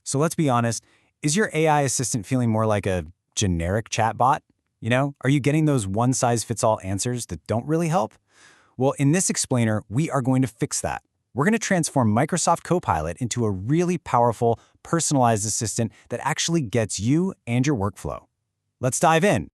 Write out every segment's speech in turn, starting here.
So let's be honest, is your AI assistant feeling more like a generic chatbot? Are you getting those one-size-fits-all answers that don't really help? Well, in this explainer, we are going to fix that. We're going to transform Microsoft Copilot into a really powerful, personalized assistant that actually gets you and your workflow. Let's dive in.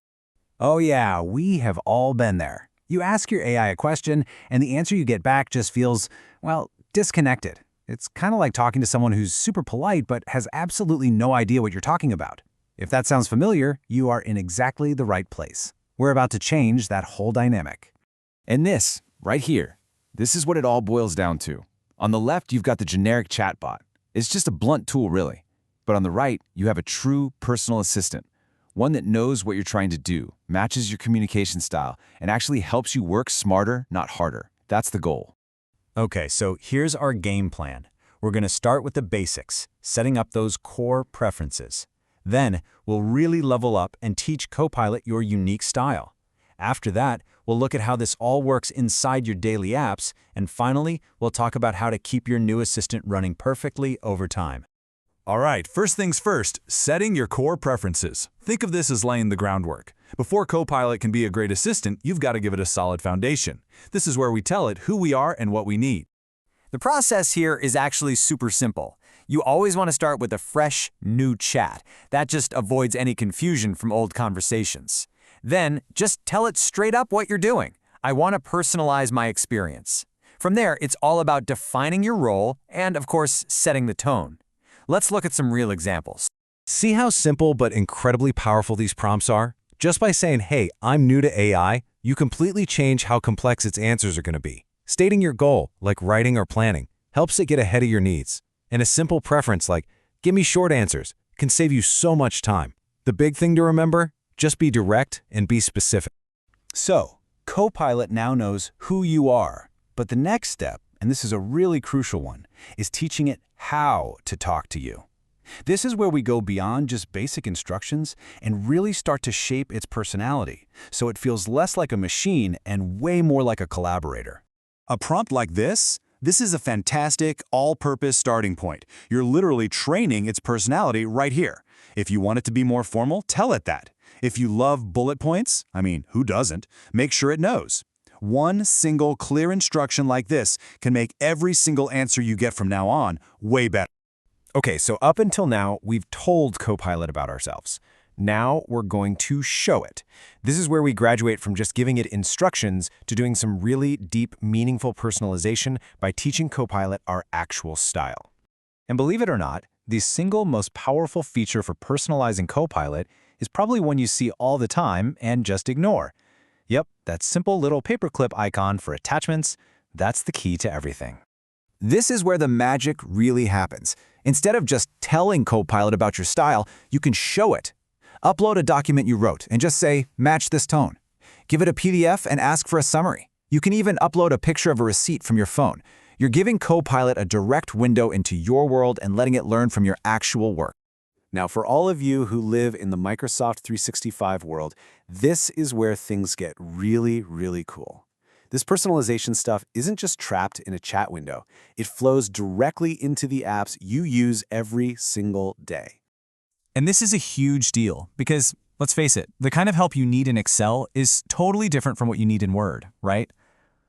Oh yeah, we have all been there. You ask your AI a question, and the answer you get back just feels, well, disconnected. It's kind of like talking to someone who's super polite but has absolutely no idea what you're talking about. If that sounds familiar, you are in exactly the right place. We're about to change that whole dynamic. And this, right here, this is what it all boils down to. On the left, you've got the generic chatbot. It's just a blunt tool, really. But on the right, you have a true personal assistant, one that knows what you're trying to do, matches your communication style, and actually helps you work smarter, not harder. That's the goal. Okay, so here's our game plan. We're going to start with the basics, setting up those core preferences. Then, we'll really level up and teach Copilot your unique style. After that, we'll look at how this all works inside your daily apps, and finally, we'll talk about how to keep your new assistant running perfectly over time. All right, first things first, setting your core preferences. Think of this as laying the groundwork. Before Copilot can be a great assistant, you've got to give it a solid foundation. This is where we tell it who we are and what we need. The process here is actually super simple. You always want to start with a fresh, new chat. That just avoids any confusion from old conversations. Then, just tell it straight up what you're doing. I want to personalize my experience. From there, it's all about defining your role and, of course, setting the tone. Let's look at some real examples. See how simple but incredibly powerful these prompts are? Just by saying, hey, I'm new to AI, you completely change how complex its answers are going to be. Stating your goal, like writing or planning, helps it get ahead of your needs. And a simple preference like, give me short answers, can save you so much time. The big thing to remember, just be direct and be specific. So, Copilot now knows who you are. But the next step, and this is a really crucial one, is teaching it how to talk to you. This is where we go beyond just basic instructions and really start to shape its personality, so it feels less like a machine and way more like a collaborator. A prompt like this is a fantastic, all-purpose starting point. You're literally training its personality right here. If you want it to be more formal, tell it that. If you love bullet points, who doesn't, make sure it knows. One single clear instruction like this can make every single answer you get from now on way better. Okay, so up until now, we've told Copilot about ourselves. Now we're going to show it. This is where we graduate from just giving it instructions to doing some really deep, meaningful personalization by teaching Copilot our actual style. And believe it or not, the single most powerful feature for personalizing Copilot is probably one you see all the time and just ignore. Yep, that simple little paperclip icon for attachments, that's the key to everything. This is where the magic really happens. Instead of just telling Copilot about your style, you can show it. Upload a document you wrote and just say, match this tone. Give it a PDF and ask for a summary. You can even upload a picture of a receipt from your phone. You're giving Copilot a direct window into your world and letting it learn from your actual work. Now, for all of you who live in the Microsoft 365 world, this is where things get really, really cool. This personalization stuff isn't just trapped in a chat window. It flows directly into the apps you use every single day. And this is a huge deal because, let's face it, the kind of help you need in Excel is totally different from what you need in Word, right?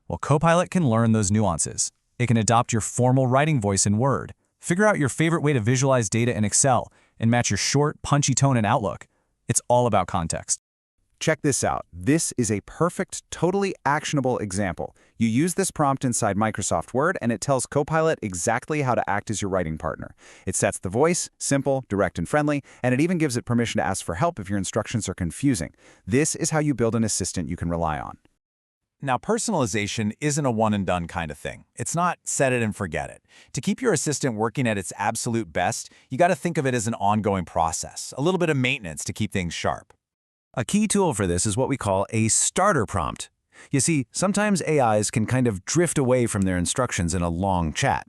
Well, Copilot can learn those nuances. It can adopt your formal writing voice in Word, figure out your favorite way to visualize data in Excel, and match your short, punchy tone in Outlook. It's all about context. Check this out. This is a perfect, totally actionable example. You use this prompt inside Microsoft Word, and it tells Copilot exactly how to act as your writing partner. It sets the voice, simple, direct, and friendly, and it even gives it permission to ask for help if your instructions are confusing. This is how you build an assistant you can rely on. Now, personalization isn't a one-and-done kind of thing. It's not set it and forget it. To keep your assistant working at its absolute best, you got to think of it as an ongoing process, a little bit of maintenance to keep things sharp. A key tool for this is what we call a starter prompt. You see, sometimes AIs can kind of drift away from their instructions in a long chat.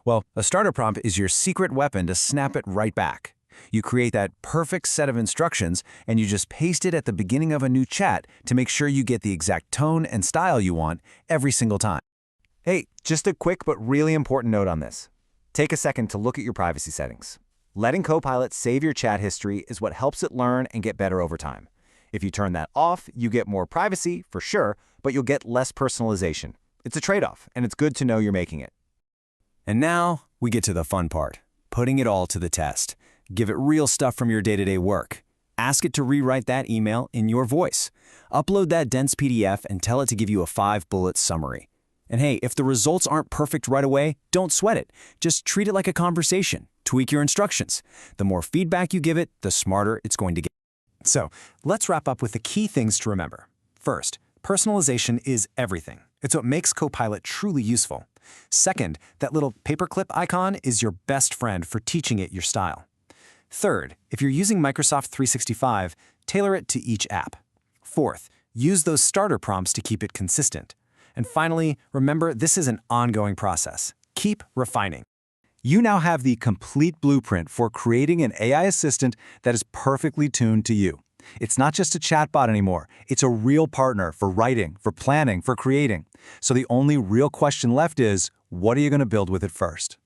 Well, a starter prompt is your secret weapon to snap it right back. You create that perfect set of instructions, and you just paste it at the beginning of a new chat to make sure you get the exact tone and style you want every single time. Hey, just a quick but really important note on this. Take a second to look at your privacy settings. Letting Copilot save your chat history is what helps it learn and get better over time. If you turn that off, you get more privacy, for sure, but you'll get less personalization. It's a trade-off, and it's good to know you're making it. And now we get to the fun part, putting it all to the test. Give it real stuff from your day-to-day work. Ask it to rewrite that email in your voice. Upload that dense PDF and tell it to give you a 5-bullet summary. And hey, if the results aren't perfect right away, don't sweat it. Just treat it like a conversation. Tweak your instructions. The more feedback you give it, the smarter it's going to get. So let's wrap up with the key things to remember. First, personalization is everything. It's what makes Copilot truly useful. Second, that little paperclip icon is your best friend for teaching it your style. Third, if you're using Microsoft 365, tailor it to each app. Fourth, use those starter prompts to keep it consistent. And finally, remember this is an ongoing process. Keep refining. You now have the complete blueprint for creating an AI assistant that is perfectly tuned to you. It's not just a chatbot anymore. It's a real partner for writing, for planning, for creating. So the only real question left is, what are you going to build with it first?